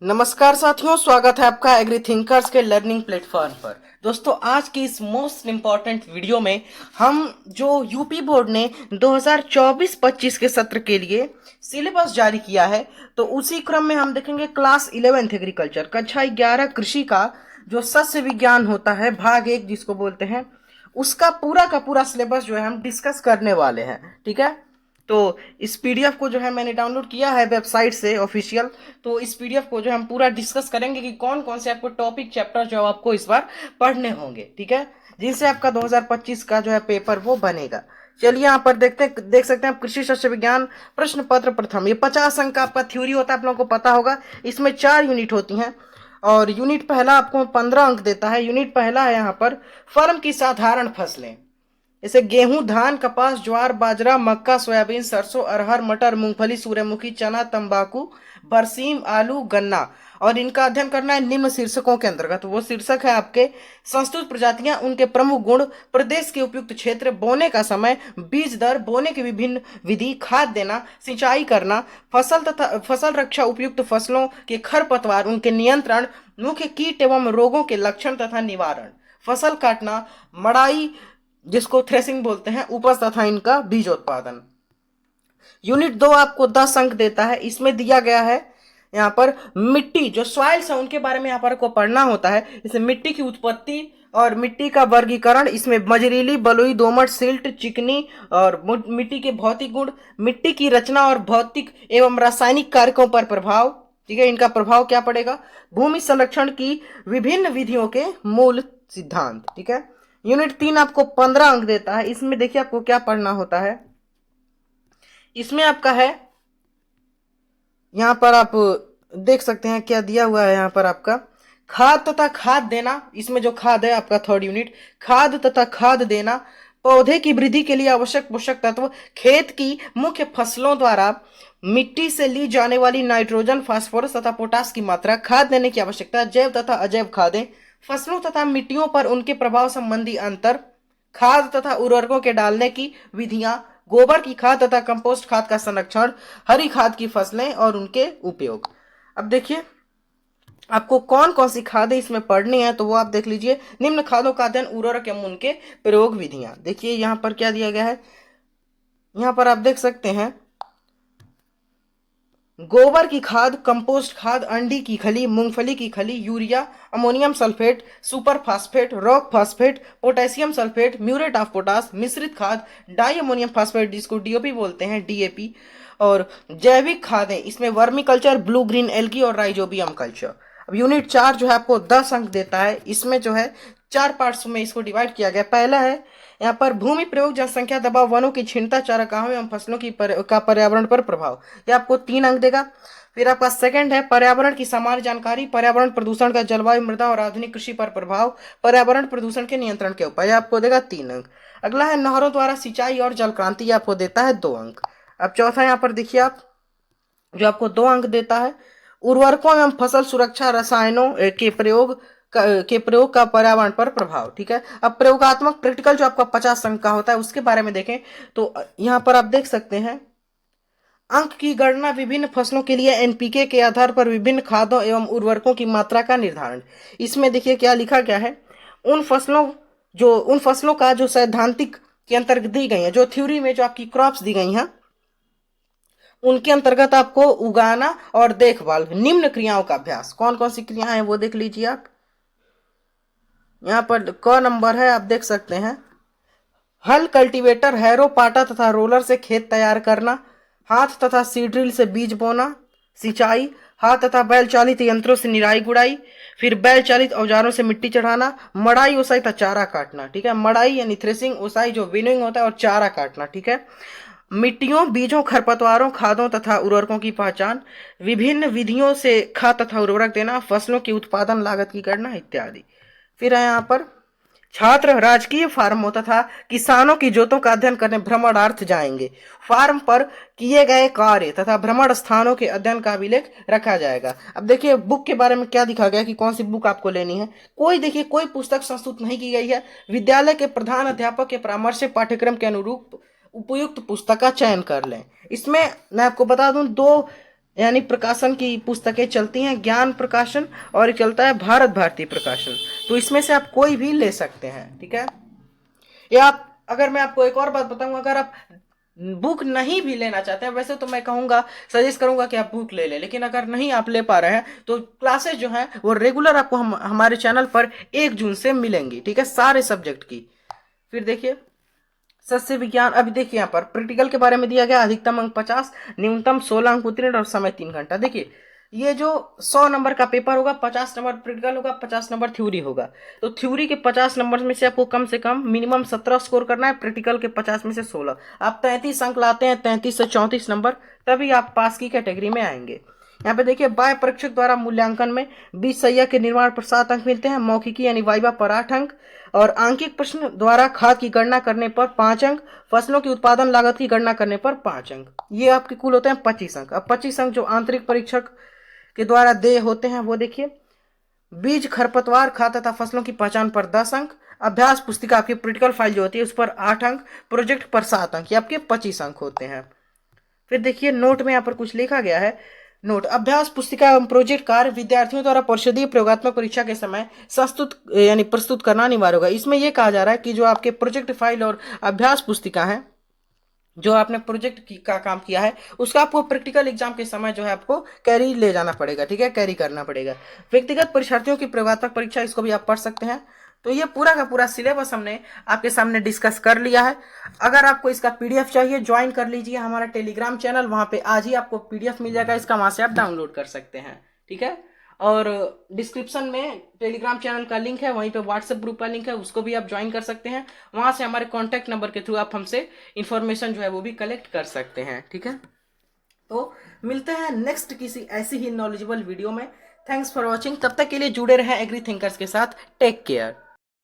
नमस्कार साथियों, स्वागत है आपका एग्री थिंकर्स के लर्निंग प्लेटफॉर्म पर। दोस्तों, आज की इस मोस्ट इम्पॉर्टेंट वीडियो में हम जो यूपी बोर्ड ने 2024-25 के सत्र के लिए सिलेबस जारी किया है, तो उसी क्रम में हम देखेंगे क्लास 11th एग्रीकल्चर कक्षा 11 कृषि का जो शस्य विज्ञान होता है भाग 1 जिसको बोलते हैं, उसका पूरा का पूरा सिलेबस जो है हम डिस्कस करने वाले हैं। ठीक है, तो इस पीडीएफ को जो है मैंने डाउनलोड किया है वेबसाइट से ऑफिशियल। तो इस पीडीएफ को जो है हम पूरा डिस्कस करेंगे कि कौन कौन से आपको टॉपिक चैप्टर जो आपको इस बार पढ़ने होंगे, ठीक है, जिनसे आपका 2025 का जो है पेपर वो बनेगा। चलिए यहाँ पर देख सकते हैं आप, कृषि शस्य विज्ञान प्रश्न पत्र प्रथम। ये 50 अंक का आपका थ्योरी होता है, आप लोगों को पता होगा। इसमें 4 यूनिट होती हैं और यूनिट पहला आपको 15 अंक देता है। यूनिट पहला है यहाँ पर फर्म की साधारण फसलें, जैसे गेहूं, धान, कपास, ज्वार, बाजरा, मक्का, सोयाबीन, सरसों, अरहर, मटर, मूंगफली, सूर्यमुखी, चना, तंबाकू, बरसीम, आलू, गन्ना। और इनका अध्ययन करना है निम्न शीर्षकों के अंतर्गत। वो शीर्षक है आपके संस्तुत प्रजातियां, उनके प्रमुख गुण, प्रदेश के उपयुक्त क्षेत्र, बोने का समय, बीज दर, बोने की विभिन्न विधि, खाद देना, सिंचाई करना, फसल तथा फसल रक्षा, उपयुक्त फसलों के खरपतवार, उनके नियंत्रण, मुख्य कीट एवं रोगों के लक्षण तथा निवारण, फसल काटना, मड़ाई जिसको थ्रेसिंग बोलते हैं, उपज तथा इनका बीजोत्पादन। यूनिट 2 आपको 10 अंक देता है। इसमें दिया गया है यहाँ पर मिट्टी जो सॉइल्स है उनके बारे में यहाँ पर को पढ़ना होता है। इसे मिट्टी की उत्पत्ति और मिट्टी का वर्गीकरण, इसमें मजरीली, बलुई, दोमट, सिल्ट, चिकनी और मिट्टी के भौतिक गुण, मिट्टी की रचना और भौतिक एवं रासायनिक कारकों पर प्रभाव, ठीक है, इनका प्रभाव क्या पड़ेगा, भूमि संरक्षण की विभिन्न विधियों के मूल सिद्धांत। ठीक है, यूनिट 3 आपको 15 अंक देता है। इसमें देखिए आपको क्या पढ़ना होता है। इसमें आपका है, यहां पर आप देख सकते हैं क्या दिया हुआ है। यहां पर आपका खाद तथा खाद देना, इसमें जो खाद है आपका थर्ड यूनिट, खाद तथा खाद देना, पौधे की वृद्धि के लिए आवश्यक पोषक तत्व, खेत की मुख्य फसलों द्वारा मिट्टी से ली जाने वाली नाइट्रोजन, फास्फोरस तथा पोटास की मात्रा, खाद देने की आवश्यकता, जैव तथा अजैव खादें, फसलों तथा मिट्टियों पर उनके प्रभाव संबंधी अंतर, खाद तथा उर्वरकों के डालने की विधियां, गोबर की खाद तथा कंपोस्ट खाद का संरक्षण, हरी खाद की फसलें और उनके उपयोग। अब देखिए आपको कौन कौन सी खादें इसमें पढ़नी है, तो वो आप देख लीजिए। निम्न खादों का अध्ययन, उर्वरक एवं उनके प्रयोग विधियां। देखिए यहां पर क्या दिया गया है, यहां पर आप देख सकते हैं गोबर की खाद, कंपोस्ट खाद, अंडी की खली, मूंगफली की खली, urea, ammonium sulphate, super phosphate, rock phosphate, potassium sulphate, muriate of potash, मिश्रित खाद, डाई अमोनियम फास्फेट जिसको डीओपी बोलते हैं, डीएपी, और जैविक खादें, इसमें vermi culture, blue green algae और राइजोबियम कल्चर। अब यूनिट 4 जो है आपको 10 अंक देता है। इसमें जो है 4 पार्ट्स में इसको डिवाइड किया गया। पहला है यहाँ पर भूमि प्रयोग, जनसंख्या दबाव, वनों की क्षीणता, चारागाहों एवं फसलों की का पर्यावरण पर प्रभाव, ये आपको 3 अंक देगा। फिर आपका सेकंड है पर्यावरण की सामान्य जानकारी, पर्यावरण प्रदूषण का जलवायु, मृदा और आधुनिक कृषि पर प्रभाव, पर्यावरण प्रदूषण के नियंत्रण के उपाय, आपको देगा 3 अंक। अगला है नहरों द्वारा सिंचाई और जल क्रांति, आपको देता है 2 अंक। अब चौथा यहाँ पर देखिए आप, जो आपको 2 अंक देता है, उर्वरकों एवं फसल सुरक्षा, रसायनों के प्रयोग का पर्यावरण पर प्रभाव। ठीक है, अब प्रयोगात्मक प्रैक्टिकल जो आपका 50 अंक का होता है उसके बारे में देखें, तो यहां पर आप देख सकते हैं अंक की गणना, विभिन्न फसलों के लिए एनपीके के आधार पर विभिन्न खादों एवं उर्वरकों की मात्रा का निर्धारण। इसमें देखिए क्या लिखा गया है, उन फसलों का जो सैद्धांतिक के अंतर्गत दी गई है, जो थ्योरी में जो आपकी क्रॉप्स दी गई हैं उनके अंतर्गत आपको उगाना और देखभाल, निम्न क्रियाओं का अभ्यास, कौन कौन सी क्रियाएं हैं वो देख लीजिए आप। यहाँ पर क नंबर है, आप देख सकते हैं, हल, कल्टीवेटर, हैरो, पाटा तथा रोलर से खेत तैयार करना, हाथ तथा सीड्रिल से बीज बोना, सिंचाई, हाथ तथा बैल चालित यंत्रों से निराई गुड़ाई, फिर बैल चालित औजारों से मिट्टी चढ़ाना, मड़ाई, ओसाई तथा चारा काटना। ठीक है, मड़ाई यानी थ्रेसिंग, ओसाई जो विनोइंग होता है, और चारा काटना। ठीक है, मिट्टियों, बीजों, खरपतवारों, खादों तथा उर्वरकों की पहचान, विभिन्न विधियों से खाद तथा उर्वरक देना, फसलों की उत्पादन लागत की गणना इत्यादि। फिर है यहाँ पर छात्र राजकीय फार्मों तथा किसानों की जोतों का अध्ययन करने भ्रमणार्थ जाएंगे। फार्म पर किए गए कार्य तथा भ्रमण स्थानों के अध्ययन का अभिलेख रखा जाएगा। अब देखिए बुक के बारे में क्या दिखा गया कि कौन सी बुक आपको लेनी है। देखिए कोई पुस्तक संस्तुत नहीं की गई है। विद्यालय के प्रधान अध्यापक के परामर्श से पाठ्यक्रम के अनुरूप उपयुक्त पुस्तक का चयन कर लें। इसमें मैं आपको बता दूं, 2 यानी प्रकाशन की पुस्तकें चलती हैं, ज्ञान प्रकाशन और एक चलता है भारत भारती प्रकाशन। तो इसमें से आप कोई भी ले सकते हैं, ठीक है। या आप, अगर मैं आपको एक और बात बताऊं, अगर आप बुक नहीं भी लेना चाहते हैं, वैसे तो मैं कहूंगा, सजेस्ट करूंगा कि आप बुक ले लें, लेकिन अगर नहीं आप ले पा रहे हैं तो क्लासेस जो हैं वो रेगुलर आपको हमारे चैनल पर 1 जून से मिलेंगी, ठीक है, सारे सब्जेक्ट की। फिर देखिए सस्य विज्ञान, अभी देखिए यहाँ पर प्रैक्टिकल के बारे में दिया गया, अधिकतम अंक 50, न्यूनतम 16 अंक उत्तीर्ण और समय 3 घंटा। देखिए ये जो 100 नंबर का पेपर होगा, 50 नंबर प्रैक्टिकल होगा, 50 नंबर थ्योरी होगा। तो थ्योरी के 50 नंबर में से आपको कम से कम मिनिमम 17 स्कोर करना है, प्रैक्टिकल के 50 में से 16। आप 33 अंक लाते हैं, 33 से 34 नंबर, तभी आप पास की कैटेगरी में आएंगे। यहाँ पे देखिए बाह्य परीक्षक द्वारा मूल्यांकन में बीज सहिया के निर्माण पर 7 अंक मिलते हैं, मौखिकी यानी वाइवा पर 8 अंक, और आंकिक प्रश्न द्वारा खाद की गणना करने पर 5 अंक, फसलों की उत्पादन लागत की गणना करने पर 5 अंक। ये आपके कुल होते हैं 25 अंक। अब 25 अंक जो आंतरिक परीक्षक के द्वारा देय होते हैं वो देखिए, बीज खरपतवार खाद तथा फसलों की पहचान पर 10 अंक, अभ्यास पुस्तिका आपकी प्रैक्टिकल फाइल जो होती है उस पर 8 अंक, प्रोजेक्ट पर 7 अंक, ये आपके 25 अंक होते हैं। फिर देखिए नोट में यहाँ पर कुछ लिखा गया है। नोट, अभ्यास पुस्तिका एवं प्रोजेक्ट कार्य विद्यार्थियों द्वारा परिषदीय प्रयोगात्मक परीक्षा के समय प्रस्तुत करना अनिवार्य होगा। इसमें यह कहा जा रहा है कि जो आपके प्रोजेक्ट फाइल और अभ्यास पुस्तिका है, जो आपने प्रोजेक्ट का काम किया है, उसका आपको प्रैक्टिकल एग्जाम के समय जो है आपको कैरी ले जाना पड़ेगा, ठीक है, कैरी करना पड़ेगा। व्यक्तिगत परीक्षार्थियों की प्रयोगात्मक परीक्षा, इसको भी आप पढ़ सकते हैं। तो ये पूरा का पूरा सिलेबस हमने आपके सामने डिस्कस कर लिया है। अगर आपको इसका पीडीएफ चाहिए, ज्वाइन कर लीजिए हमारा टेलीग्राम चैनल, वहां पे आज ही आपको पीडीएफ मिल जाएगा इसका, वहां से आप डाउनलोड कर सकते हैं, ठीक है। और डिस्क्रिप्शन में टेलीग्राम चैनल का लिंक है, वहीं पे व्हाट्सएप ग्रुप का लिंक है, उसको भी आप ज्वाइन कर सकते हैं। वहां से हमारे कॉन्टैक्ट नंबर के थ्रू आप हमसे इंफॉर्मेशन जो है वो भी कलेक्ट कर सकते हैं, ठीक है। तो मिलते हैं नेक्स्ट किसी ऐसी ही नॉलेजेबल वीडियो में। Thanks for watching. तब तक के लिए जुड़े रहें एग्री थिंकर्स के साथ। Take care.